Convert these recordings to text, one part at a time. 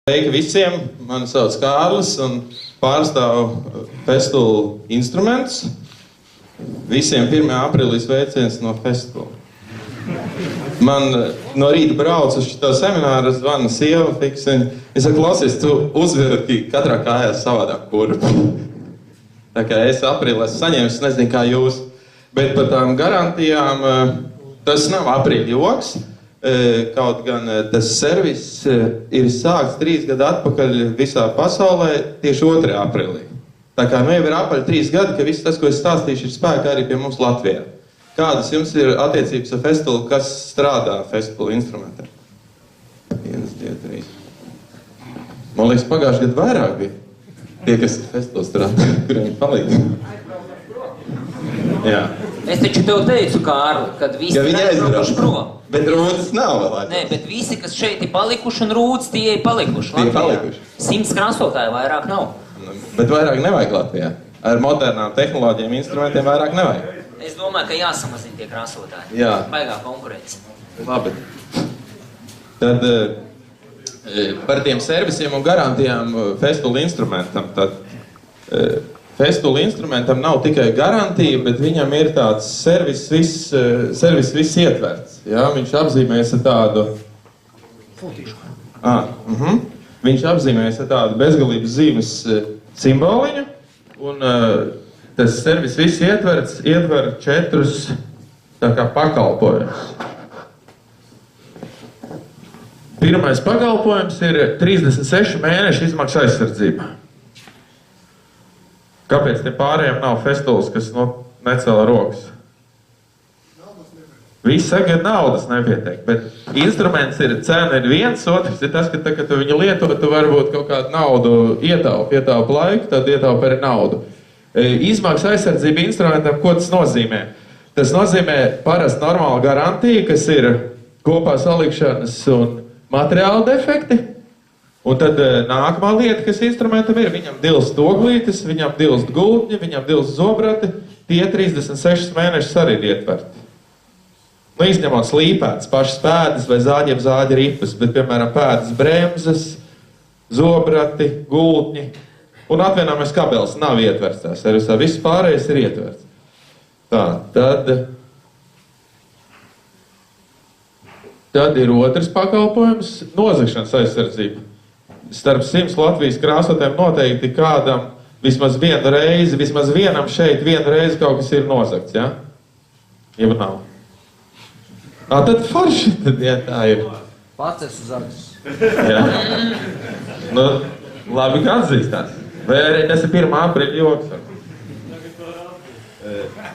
Sveiki visiem, mani sauc Kārlis un pārstāvu Festool instrumentus. Visiem 1. aprīlī sveiciens no Festool. Man no rīta brauc uz šito semināru, zvana sieva fikseņa. Es saku, klausies, tu uzvirki katrā kājās savādāk kurpu. Tā kā es aprīlī esmu saņēmis, nezinu kā jūs, bet par tām garantijām tas nav aprīļa joks. Kaut gan tas servis ir sākts 3 gadu atpakaļ visā pasaulē tieši 2. aprīlī. Tā kā jau ir apaļ 3 gadi, ka viss tas, ko es stāstīšu, ir spēkā arī pie mums Latvijā. Kādas jums ir attiecības ar Festool, kas strādā Festool instrumentā? 1, 2, 3. Man liekas, pagājuši gadu vairāk bija tie, kas ir Festool strādā, kuriem palīdz. Jā. Es taču tev teicu, Kārli, kad visi ir aizbraukuši prom. Bet rūdas nav vēl aizbraukuši. Nē, bet visi, kas šeit ir palikuši un rūdas, tie ir palikuši. Tie ir palikuši. 100 krāsotāji vairāk nav. Bet vairāk nevajag Latvijā. Ar modernām tehnoloģijām, instrumentiem vairāk nevajag. Es domāju, ka jāsamazina tie krāsotāji. Jā. Baigā konkurence. Labi. Tad par tiem servisiem un garantijām Festool instrumentam. Tad Festool instrumentam nav tikai garantija, bet viņam ir tāds servis viss ietverts. Ja? Viņš apzīmējas ar tādu... Viņš apzīmējas ar tādu bezgalības zīmes simboliņu, un tas servis viss ietver 4 tā kā pakalpojumus. Pirmais pakalpojums ir 36 mēnešu izmaksu aizsardzība. Kāpēc te pārējiem nav Festools, kas necēla rokas? Visi saka, ka naudas nepietiek, bet instruments ir, cena ir viens, otrs ir tas, ka kad tu viņu lieto, tu varbūt kaut kādu naudu ietaupi laiku, tad ietaupi arī naudu. Izmaksu aizsardzība instrumentam, ko tas nozīmē? Tas nozīmē parasti normāla garantija, kas ir kopā salikšanas un materiāla defekti. Un tad nākamā lieta, kas instrumentam ir, viņam dilst oglītes, viņam dilst gultņi, viņam dilst zobrati, tie 36 mēnešus arī ir ietverti. Izņemot slīpētas, pašas pēdas vai zāģi ripas, bet, piemēram, pēdas bremzes, zobrati, gultņi un atvienojamies kabelis nav ietverts tās, arī viss pārējais ir ietverts. Tā, tad ir otrs pakalpojums – nozagšanas aizsardzība. Starp 100 Latvijas krāsotēm noteikti kādam vismaz vienam šeit vienu reizi kaut kas ir nozagts, ja? Ja nav. Tad forši, tad ja tā ir. Pats esmu zags. Jā. Labi, ka atzīstās. Vai arī tas ir 1. aprīļa joks?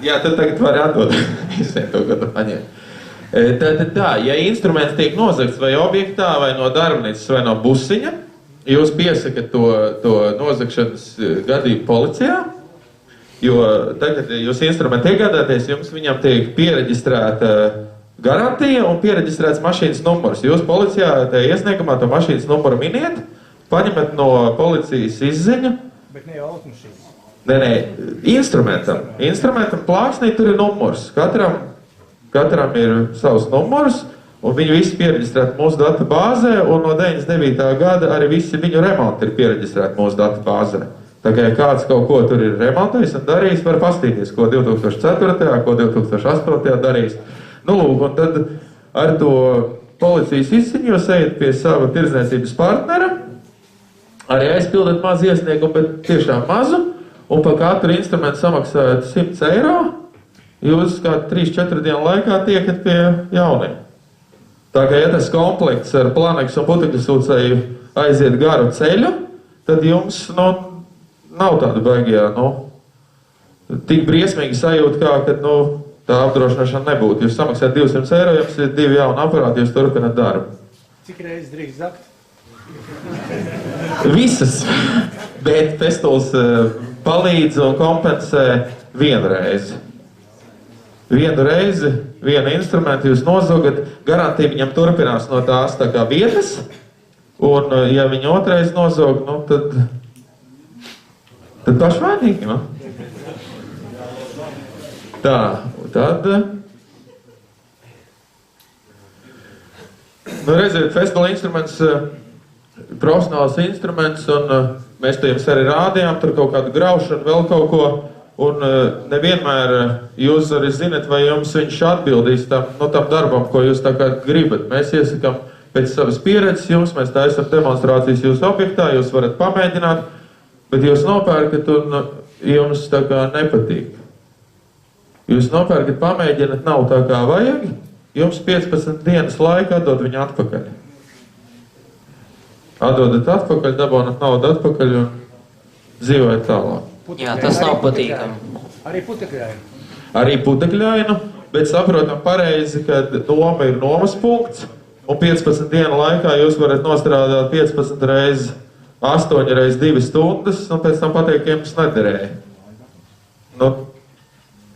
Jā, tad tagad var atdot visiem to, ko tu paņem. Tad tā, ja instruments tiek nozagts vai objektā, vai no darbnīcas, vai no busiņa, jūs piesakat to nozagšanas gadību policijā, jo tagad jūs instrumenti iegādāties, jums viņam tiek piereģistrēta garantija un piereģistrēts mašīnas numurs. Jūs policijā iesniegumā to mašīnas numuru miniet, paņemat no policijas izziņu. Bet ne jau automašīnas. Nē, instrumentam. Instrumentam plāksnī tur ir numurs. Katram ir savs numurs. Un viņi visi piereģistrēti mūsu datu bāzē, un no 99. gada arī visi viņu remonti ir piereģistrēti mūsu datu bāzē. Tā kā ja kāds kaut ko tur ir remontējis un darījis, var pastīties, ko 2004. ko 2008. darījis. Lūk, un tad ar to policijas izziņu jūs ejat pie sava tirdzniecības partnera, arī aizpildat mazu iesniegumu, bet tiešām mazu, un par katru instrumentu samaksājat 100 eiro, jūs kā 3-4 dienu laikā tiekat pie jauniem. Tā kā, ja tas komplekts ar planeksu un putekļu sūcēju aiziet garu ceļu, tad jums, nav tāda baigajā, tik briesmīgi sajūta, kā, kad, tā apdrošināšana nebūtu. Jūs samaksājat 200 eiro, jums ir 2 jauni aparāti, jūs turpināt darbu. Cik reizes drīkst zakt? Visas, bet Festools palīdz un kompensē vienreiz. Vienu reizi, vienu instrumentu jūs nozogat, garantija viņam turpinās no tās tā kā vietas, un ja viņi otrais nozog, tad pašvainīgi, Tā, tad... redziet, Festool instruments profesionāls instruments, un mēs to jums arī rādījām, tur kaut kādu graušanu, vēl kaut ko, un nevienmēr jūs arī zinat, vai jums viņš atbildīs tam darbam, ko jūs tā kā gribat. Mēs iesakām pēc savas pieredzes jums, mēs taisam demonstrācijas jūsu objektā, jūs varat pamēģināt, bet jūs nopērkat un jums tā kā nepatīk. Jūs nopērkat, pamēģināt, nav tā kā vajag, jums 15 dienas laika atdod viņu atpakaļ. Atdodat atpakaļ, dabonat naudu atpakaļ un dzīvojat tālāk. Jā, tas nav patīkami. Arī putekļainu. Arī putekļainu, bet saprotam pareizi, ka noma ir nomas punkts, un 15 dienu laikā jūs varat nostrādāt 15 reizes 8 reizes 2 stundas, un pēc tam pateikt, ka jums nederēja.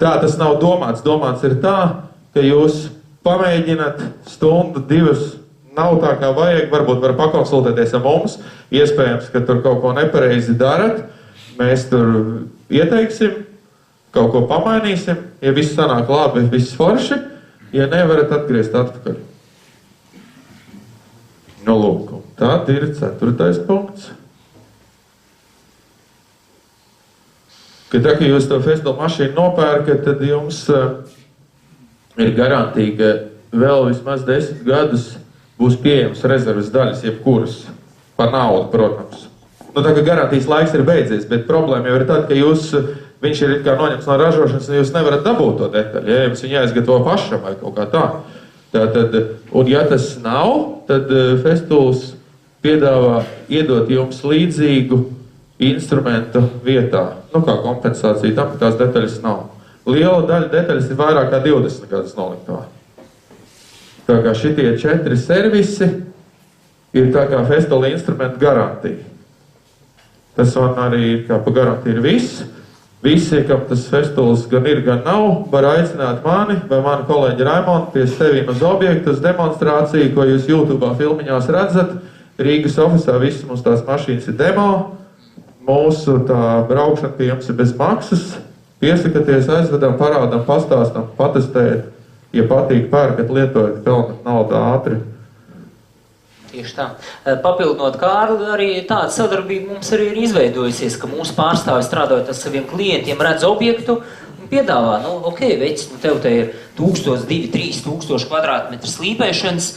Tā tas nav domāts. Domāts ir tā, ka jūs pamēģināt stundu, 2, nav tā kā vajag, varbūt var pakonsultēties ar mums, iespējams, ka tur kaut ko nepareizi darat, mēs tur ieteiksim, kaut ko pamainīsim, ja viss sanāk labi, viss forši, ja nevarat atgriezt atpakaļ. Lūk, tad ir 4. punkts. Ka jūs to festivalu mašīnu nopērkat, tad jums ir garantija, ka vēl vismaz 10 gadus būs pieejams rezerves daļas, jebkuras, par naudu, protams. Tā kā garantijas laiks ir beidzies, bet problēma jau ir tad, ka viņš ir kā noņemts no ražošanas, un jūs nevarat dabūt to detaļu, ja jums viņa jāizgatavo pašam vai kaut kā tā. Tātad, un ja tas nav, tad festivals piedāvā iedot jums līdzīgu instrumentu vietā, kā kompensācija tam, ka tās detaļas nav. Liela daļa detaļas ir vairāk kā 20 gadus noliktavā. Tā kā šitie 4 servisi ir tā kā festivala instrumentu garantija. Tas man arī ir kā pa garantiju ir viss. Visi, kam tas festivals gan ir, gan nav, var aicināt mani vai mani kolēģi Raimondu pie sevīm uz objektu, uz demonstrāciju, ko jūs YouTube'ā filmiņās redzat. Rīgas ofisā visas mums tās mašīnas ir demo. Mūsu tā braukšana pie jums ir bez maksas. Piesakaties, aizvedam, parādam, pastāstam, patestēt. Ja patīk, pērkat, lietojat, pelnat naudu ātri. Tieši tā. Papildinot Kārli, arī tāda sadarbība mums arī ir izveidojusies, ka mūsu pārstāvi strādājot ar saviem klientiem, redz objektu un piedāvā, vecs, tev te ir 1000, 2, 3000 kvadrātmetru slīpēšanas,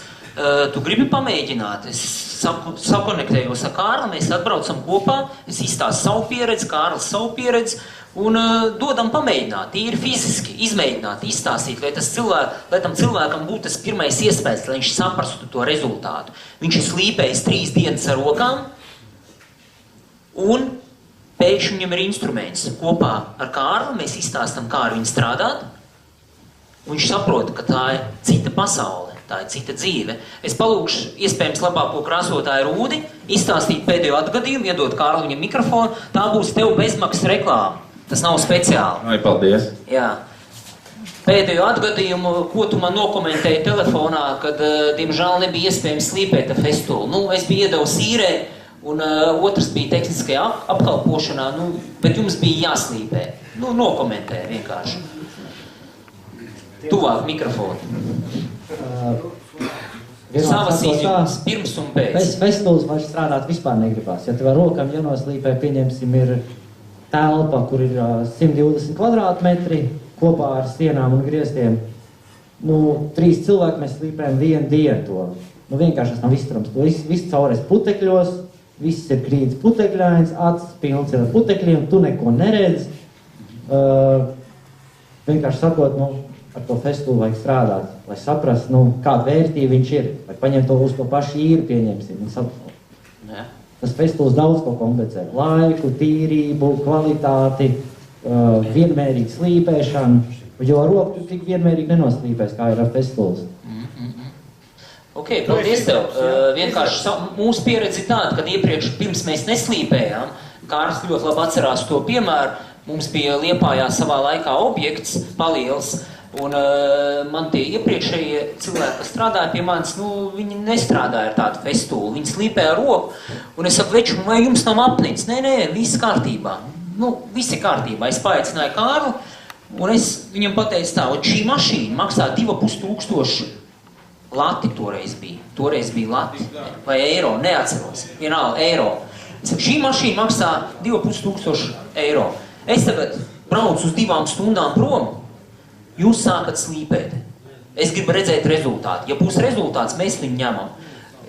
tu gribi pamēģināt. Es sakonektējos ar Kārli, mēs atbraucam kopā, es izstāstu savu pieredzi, Kārlis savu pieredzi, un dodam pamēģināt, tīri fiziski, izmēģināt, izstāstīt, lai tam cilvēkam būtu tas pirmais iespējas, lai viņš saprastu to rezultātu. Viņš ir slīpējis 3 dienas ar rokām, un pēkšņi viņam ir instruments. Kopā ar Kārli mēs izstāstam, kā ar viņu strādāt, un viņš saprot, ka tā ir cita pasaule, tā ir cita dzīve. Es palūkšu iespējams labāko krāsotāju Rūdi, izstāstīt pēdējo atgadījumu, iedot Kārli viņam mikrofonu, tā būs tev bezmaksas reklāma. Tas nav speciāli. Ai, paldies. Jā. Pēdējo atgadījumu, ko tu man nokomentēji telefonā, kad, diemžēl, nebija iespējams slīpēt ar festivalu. Es biju iedevis īrē, un otrs bija tehniskajā apkalpošanā, bet jums bija jāslīpē. Nokomentē vienkārši. Tuvāk mikrofonu. Savas izjūtas, pirms un pēc. Festivals vairs strādāt vispār negribās. Ja tev ar rokam jānoslīpē, pieņemsim, ir telpa, kur ir 120 kvadrātmetri kopā ar sienām un griestiem. 3 cilvēki mēs slīpējam 1 dienu to. Vienkārši tas nav izturams. To viss caurēs putekļos, viss ir krīts putekļains, acis pilns ir ar putekļiem, tu neko neredz. Vienkārši sakot, ar to festivālu vajag strādāt, lai saprast, kāda vērtība viņš ir. Vai paņemt to uz to pašu īri, pieņemsim. Tas festivāls daudz ko kompensē. Laiku, tīrību, kvalitāti, vienmērīgu slīpēšanu. Jo ar roku tu tik vienmērīgi nenoslīpēs, kā ir ar festivāls. Paldies tev. Vienkārši mūsu pieredze ir tāda, kad iepriekš pirms mēs neslīpējām, Kārlis ļoti labi atcerās to piemēru, mums bija Liepājā savā laikā objekts paliels, un man tie iepriekšējie cilvēki, kas strādāja pie manis, viņi nestrādāja ar tādu festivālu, viņi slīpēja ar roku, un es saku, veču, vai jums nav apnicis? Nē, viss kārtībā. Viss ir kārtībā. Es paaicināju Kārli, un es viņam pateicu tā, šī mašīna maksā 2500 lati toreiz bija lati, vai eiro, neatceros, vienalga eiro. Šī mašīna maksā 2500 eiro. Es tagad braucu uz 2 stundām prom, jūs sākat slīpēt. Es gribu redzēt rezultātu. Ja būs rezultāts, mēs viņu ņemam.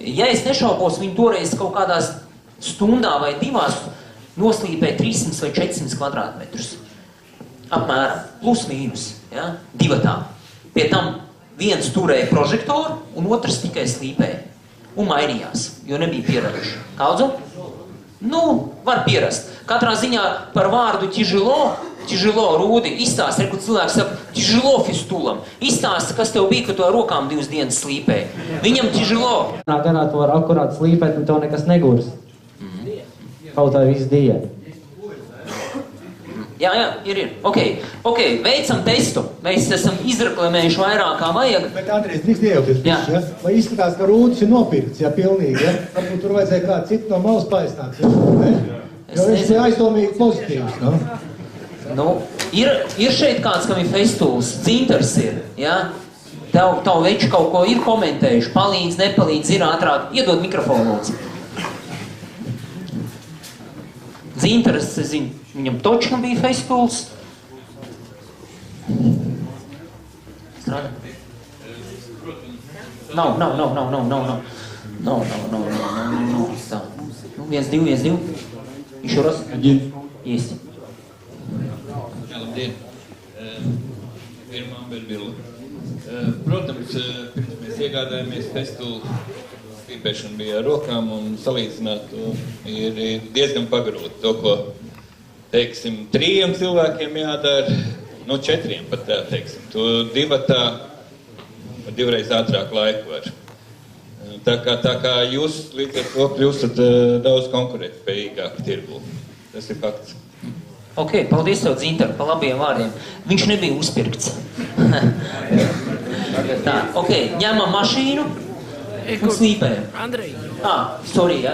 Ja es nešaubos, viņi toreiz kaut kādās stundā vai 2 noslīpē 300 vai 400 kvadrātmetrus. Apmēram, plus mīnus, ja? 2 tā. Pie tam viens turēja prožektoru un otrs tikai slīpēja. Un mainījās, jo nebija pieraduši. Kaudzu? Nu, var pierast. Katrā ziņā par vārdu ķižilo rūdi izstāsta, kur cilvēks saka, ķižilo fistulam. Izstāsta, kas tev bija, ka tu ar rokām 2 dienas slīpēji. Viņam ķižilo. Garā to var akurāt slīpēt, un tev nekas negurs. Kaut tā visu dienu. Jā, ir. Ok, veicam testu. Mēs esam izreklamējuši vairāk kā vajag. Bet, Andrejs, drīkst iejaukties, ja? Vai izskatās, ka rūdis ir nopirkts, ja, pilnīgi, ja? Varbūt tur vajadzēja kādu citu no malas paisnāts, ja? Jo viņš ir aizdomīgi pozitīvs, no? Nu, ir šeit kāds, kam ir festuls, dzintars ir, ja? Tavu veču kaut ko ir komentējuši, palīdz, nepalīdz, ir ātrāk. Iedod mikrofonu, lūdzu. Dzintars, es zinu, viņam točnu bija festuls. Strādā? Nav. Tā. Nu, 1-2. Еще раз. 1. Есть. Jā, labdien. Pirmā Amberdila. Protams, pirms mēs iegādājāmies festulu, slīpēšana bija ar rokām un salīdzināt ir diezgan pagrūti. To, ko, teiksim, 3 cilvēkiem jādara, 4 pat tā, teiksim. To 2 tā, 2 reiz ātrāk laiku var. Tā kā jūs līdz ar to kļūstat daudz konkurētspējīgāk tirgū. Tas ir fakts. Ok, paldies tev, Dzintar, pa labiem vārdiem. Viņš nebija uzpirkts. Tā, ok, ņemam mašīnu un slīpējam. Andrej. Sorry, jā.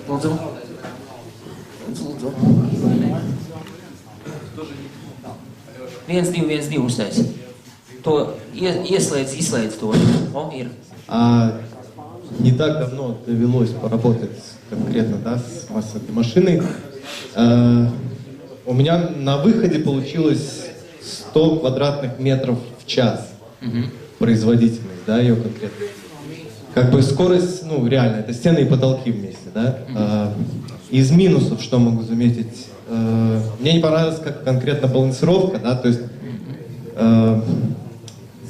Lūdzu. Viens, divi uztais. То ieslēdz to. Ir. Не так давно довелось поработать конкретно, да, с массовой машиной. У меня на выходе получилось 100 квадратных метров в час. Производительность, да, ее конкретно. Как бы скорость, ну, реально, это стены и потолки вместе, да. Из минусов, что могу заметить, мне не понравилась как конкретно балансировка, да, то есть,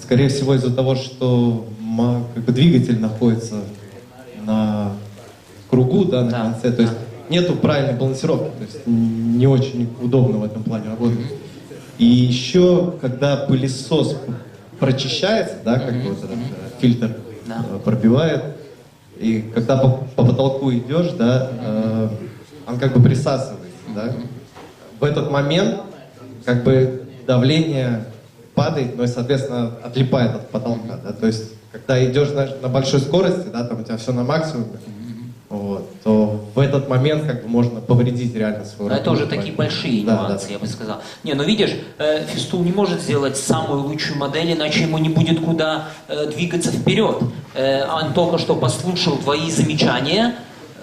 скорее всего, из-за того, что как бы двигатель находится на кругу, да, на конце, то есть нету правильной балансировки, то есть не очень удобно в этом плане работать. И еще, когда пылесос прочищается, да, как бы вот этот фильтр пробивает, и когда по потолку идешь, да, он как бы присасывается, да. В этот момент как бы давление падает, но и, соответственно, отлипает от потолка, да, то есть когда идешь на большой скорости, да, там у тебя все на максимуме, вот, то в этот момент как бы можно повредить реально свою работу. Это уже такие большие нюансы, я бы сказал. Не, ну видишь, Фистул не может сделать самую лучшую модель, иначе ему не будет куда двигаться вперед. Он только что послушал твои замечания,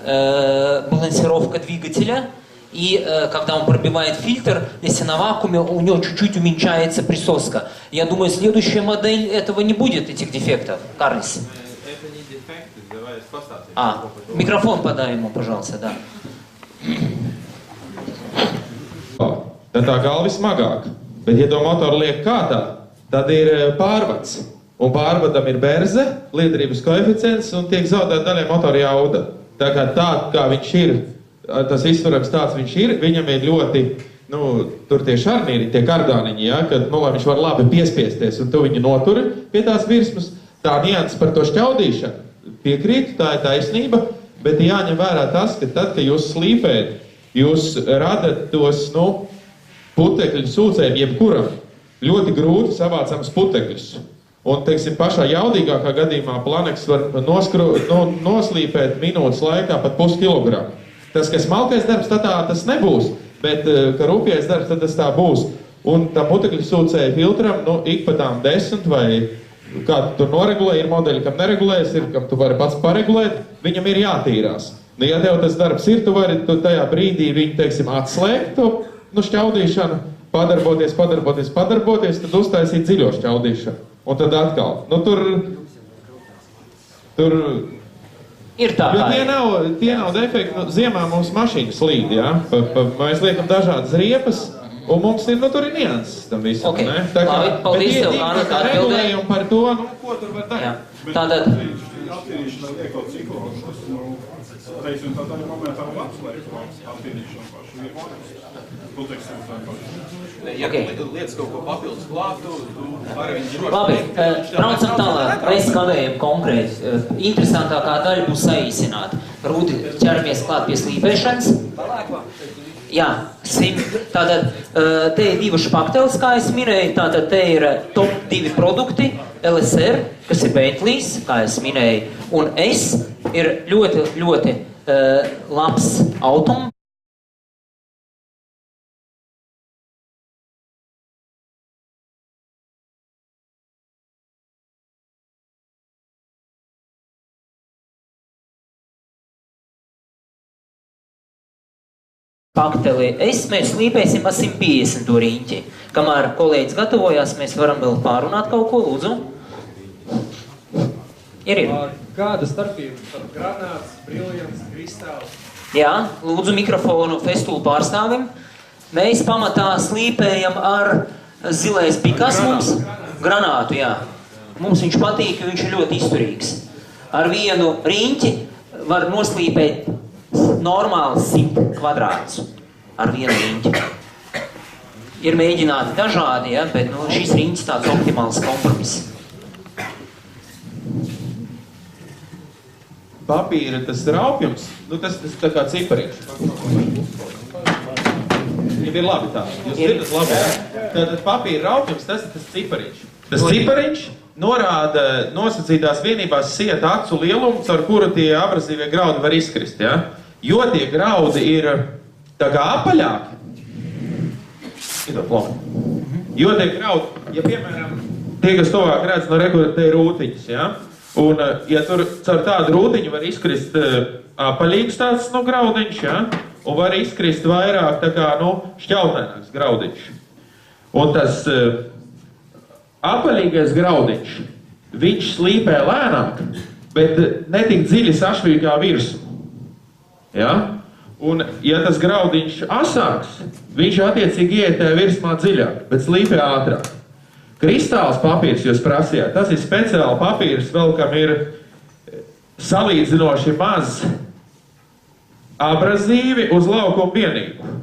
балансировка двигателя, и когда он пробивает фильтр, если на вакууме, у него чуть-чуть уменьшается присоска. Я думаю, следующая модель этого не будет, этих дефектов. Карлис. Это не дефекты, давай спасаться. Микрофон подай ему, пожалуйста, да. Tad tā galva ir smagāka. Bet, ja to motoru liek kādā, tad ir pārvads. Un pārvadam ir berze, liederības koeficients un tiek zaudēta daļai motora jauda. Tā kā viņš ir, tas izsvarams tāds viņš ir, viņam ir ļoti, tur tie šarnīri, tie kardāniņi, ja, kad, lai viņš var labi piespiesties un tu viņu noturi pie tās virsmas. Tā nianses par to šķaudīšanu piekrītu, tā ir taisnība, bet jāņem vērā tas, ka tad, kad jūs slīpējat, jūs radat tos, putekļu sūcējiem jebkuram ļoti grūti savācams putekļus. Un, teiksim, pašā jaudīgākā gadījumā planeks var noslīpēt minūtes laikā pat puskilogramu. Tas, kas smalkais darbs, tad tā tas nebūs, bet, ka rūpīgais darbs, tad tas tā būs. Un tam putekļu sūcēju filtram, ik pa tām 10 vai kā tu tur noregulē, ir modeļi, kam neregulēs, ir, kam tu vari pats paregulēt, viņam ir jātīrās. Nu, ja tev tas darbs ir, tu vari tajā brīdī viņu, teiksim, atslēgt to šķaudīšanu, padarboties, tad uztaisīt dziļo šķaudīšanu. Un tad atkal. Nu, tur ir tā, jo tie nav defekti. Nu, ziemā mums mašīnas līd, jā? Mēs liekam dažādas riepas, un mums ir, nu, tur ir nianses tam visam, okay. Ne? Tā kā, labi, paldies tev, Kārli, kā atbildēji. Regulējumi par to, nu, ko tur var darīt. Tātad. Attīrīšana liekot ciklos, tas, nu, teiksim, tādā momentā var atslēgt attīrīšanu pašu. Tu teiksim, tā pašu. Ja lietas kaut ko papildus klātu, tu vari viņu droši. Labi, braucam tālāk. Mēs kavējam konkrēti. Interesantākā daļa būs saīsināt. Rūti ķeramies klāt pie slīpēšanas. Jā, tātad te ir divas špakteles, kā es minēju. Tātad te ir top 2 produkti. LSR, kas ir Bentley's, kā es minēju. Un S ir ļoti labs automobilis. Pakteli mēs slīpēsim ar 150 riņķi. Kamēr kolēģis gatavojās, mēs varam vēl pārunāt kaut ko, lūdzu. Ir. Kāda starpība par granāts, briljants, kristāls? Jā, lūdzu mikrofonu festulu pārstāvim. Mēs pamatā slīpējam ar zilais pikas mums. Granātu, jā. Mums viņš patīk, jo viņš ir ļoti izturīgs. Ar vienu riņķi var noslīpēt normāli 100 kvadrātus ar vienu riņķi. Ir mēģināti dažādi, ja, bet nu, šis riņķis tāds optimāls kompromiss. Papīra tas raupjums, nu tas tā kā cipariņš. Ja ir labi tā, jūs dzirdat labi, ja? Tātad papīra raupjums, tas ir tas cipariņš. Tas cipariņš norāda nosacītās vienībās sieta acu lielumu, caur kuru tie abrazīvie graudi var izkrist, ja? Jo tie graudi ir tā kā apaļāki. Jo tie graudi, ja piemēram, tie, kas tuvāk redz no rekorda, te ir rūtiņas, ja? Un ja tur caur tādu rūtiņu var izkrist apaļīgs tāds, nu, graudiņš, ja? Un var izkrist vairāk tā kā, nu, šķautnēnāks graudiņš. Un tas apaļīgais graudiņš, viņš slīpē lēnāk, bet netik dziļi sašvīgā virsmu. Ja? Un, ja tas graudiņš asāks, viņš attiecīgi ietē virsmā dziļāk, bet slīpē ātrāk. Kristāls papīrs, jūs prasījāt, tas ir speciāli papīrs, vēl kam ir salīdzinoši maz abrazīvi uz laukumu vienību.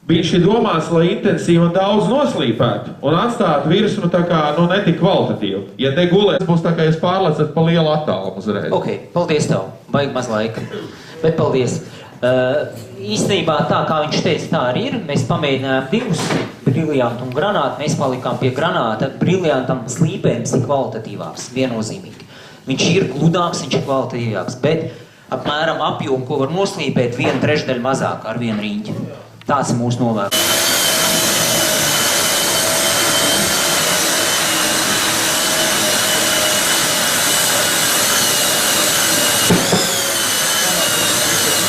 Viņš ir domāts, lai intensīvi un daudz noslīpētu un atstātu virsmu tā kā, nu, netik kvalitatīvu. Ja te gulēs, būs tā kā jūs pārlecat pa lielu attālumu uzreiz. Ok, paldies tev, baigi maz laika. Bet paldies. Īstenībā tā, kā viņš teica, tā arī ir. Mēs pamēģinājām divus, briljantu un granātu. Mēs palikām pie granāta. Briljantam slīpējums ir kvalitatīvāks, viennozīmīgi. Viņš ir gludāks, viņš ir kvalitatīvāks, bet apmēram apjomu, ko var noslīpēt, 1/3 mazāk ar vienu riņķi. Tāds ir mūsu novērtējums.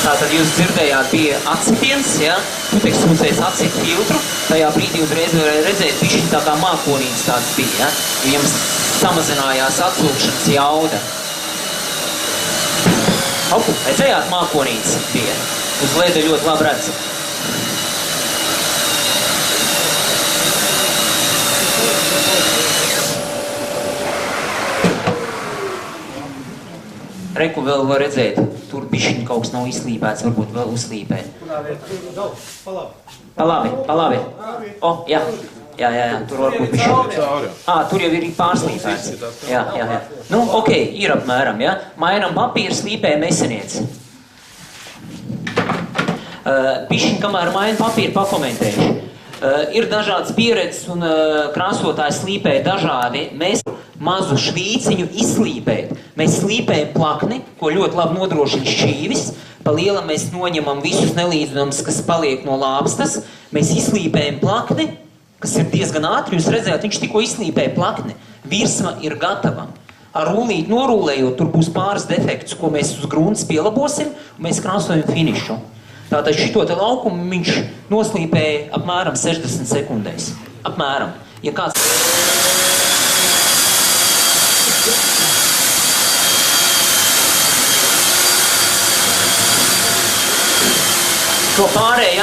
Tātad jūs dzirdējāt, bija atsitiens, ja? Puteks sūcējis atsitu filtru, tajā brīdī uzreiz varēja redzēt, viņš tā kā mākonīgs tāds bija, ja? Viņam samazinājās atslūkšanas jauda. Opu, redzējāt, mākonīgs bija. Uz leda ļoti labi redz. Reku vēl var redzēt, tur bišķiņ kaut kas nav izslīpēts, varbūt vēl uzslīpēt. Pa labi. O, jā, tur varbūt bišķiņ. Tur jau ir pārslīpēts. Jā. Nu, ok, ir apmēram, ja. Mainam papīru, slīpē meseniec. Bišķiņ, kamēr maina papīru, pakomentēšu. Ir dažādas pieredzes un krāsotāji slīpē dažādi. Mēs mazu švīciņu izslīpēt. Mēs slīpējam plakni, ko ļoti labi nodrošina šķīvis. Pa lielam mēs noņemam visus nelīdzumus, kas paliek no lāpstas. Mēs izslīpējam plakni, kas ir diezgan ātri. Jūs redzējāt, viņš tikko izslīpēja plakni. Virsma ir gatava. Ar rullīti norūlējot, tur būs pāris defektus, ko mēs uz grunts pielabosim, un mēs krāsojam finišu. Tātad šito te laukumu viņš noslīpēja apmēram 60 sekundēs. Apmēram. Ja kāds... To pārēji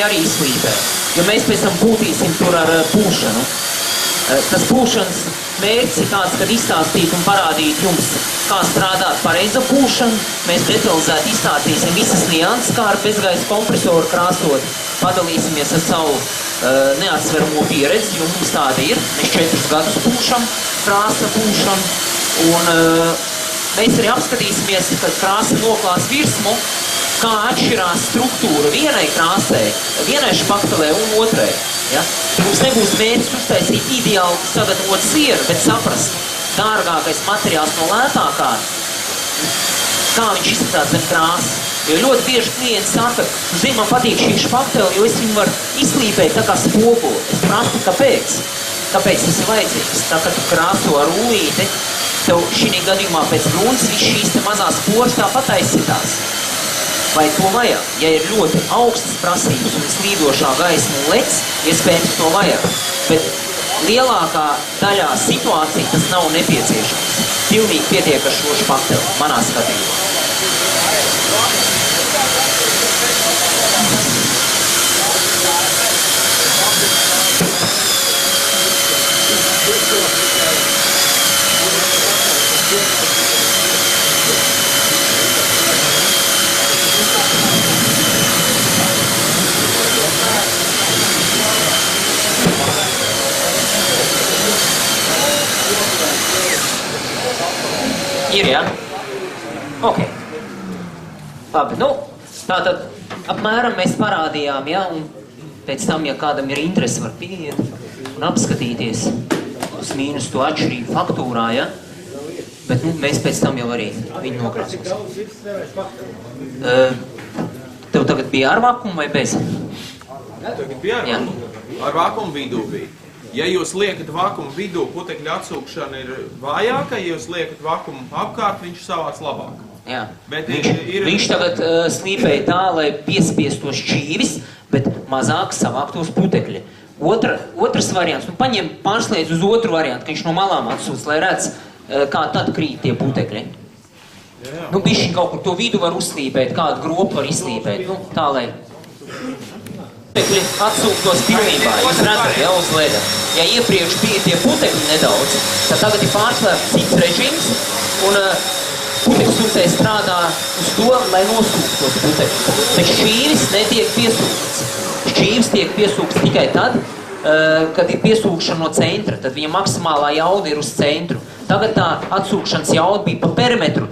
arī izslīpē, jo mēs pēc tam pūtīsim tur ar pūšanu. Tas pūšanas mērķis ir tāds, kad izstāstīt un parādīt jums, kā strādāt pareiza pūšana. Mēs detalizēti izstāstīsim visas nianses, kā ar bezgaisa kompresoru krāsot. Padalīsimies ar savu neatsveramo pieredzi, jo mums tāda ir. Mēs 4 gadus pūšam, krāsa pūšam, un mēs arī apskatīsimies, kad krāsa noklās virsmu, kā atšķirās struktūra vienai krāsē, vienai špaktelē un otrai. Ja? Mums nebūs mērķis uztaisīt ideāli sagatavot sieru, bet saprast, dārgākais materiāls no lētākā, kā viņš izskatās zem krāsas. Jo ļoti bieži klienti saka, zini, man patīk šī špaktele, jo es viņu varu izslīpēt tā kā spoguli. Es prasu, kāpēc? Kāpēc tas ir vajadzīgs? Tā, kad tu krāso ar rullīti, tev šī gadījumā pēc grunts viss šīs te mazās poras tāpat aizsitās. Vai to vajag? Ja ir ļoti augstas prasības un slīdošā gaisma un leds, iespējams to vajag. Bet lielākā daļā situācija tas nav nepieciešams. Pilnīgi pietiek ar šo špakteli, manā skatījumā. Ir, jā? Ok. Labi, nu, tātad apmēram mēs parādījām, jā, un pēc tam, ja kādam ir interesi, var pieiet un apskatīties uz mīnus to atšķirību faktūrā, jā? Bet, nu, mēs pēc tam jau arī viņu nokrāsosim. Tev tagad bija ar vakumu vai bez? Tagad bija ar vakumu. Ar vakumu vidū bija. Ja jūs liekat vakumu vidū, putekļa atsūkšana ir vājāka, ja jūs liekat vakumu apkārt, viņš savāc labāk. Jā. Viņš tagad slīpēja tā, lai piespiesto šķīvis, bet mazāk savāktos putekļi. Otrs variants, nu paņem pārsliedz uz otru variantu, ka viņš no malām atsūc, lai redz, kā tad krīt tie putekļi. Nu, bišķi kaut kur to vidu var uzslīpēt, kādu gropu var izslīpēt, nu, tā, lai... Putekļi atsūktos pilnībā, jūs redzat, ja, uz leda. Ja iepriekš bija tie putekļi nedaudz, tad tagad ir pārslēgts cits režīms, un putekļsūcējs strādā uz to, lai nosūktu tos putekļus. Bet šķīvis netiek piesūkts. Šķīvis tiek piesūkts tikai tad, kad ir piesūkšana no centra, tad viņa maksimālā jauda ir uz centru. Tagad tā atsūkšanas jauda bija pa perimetru.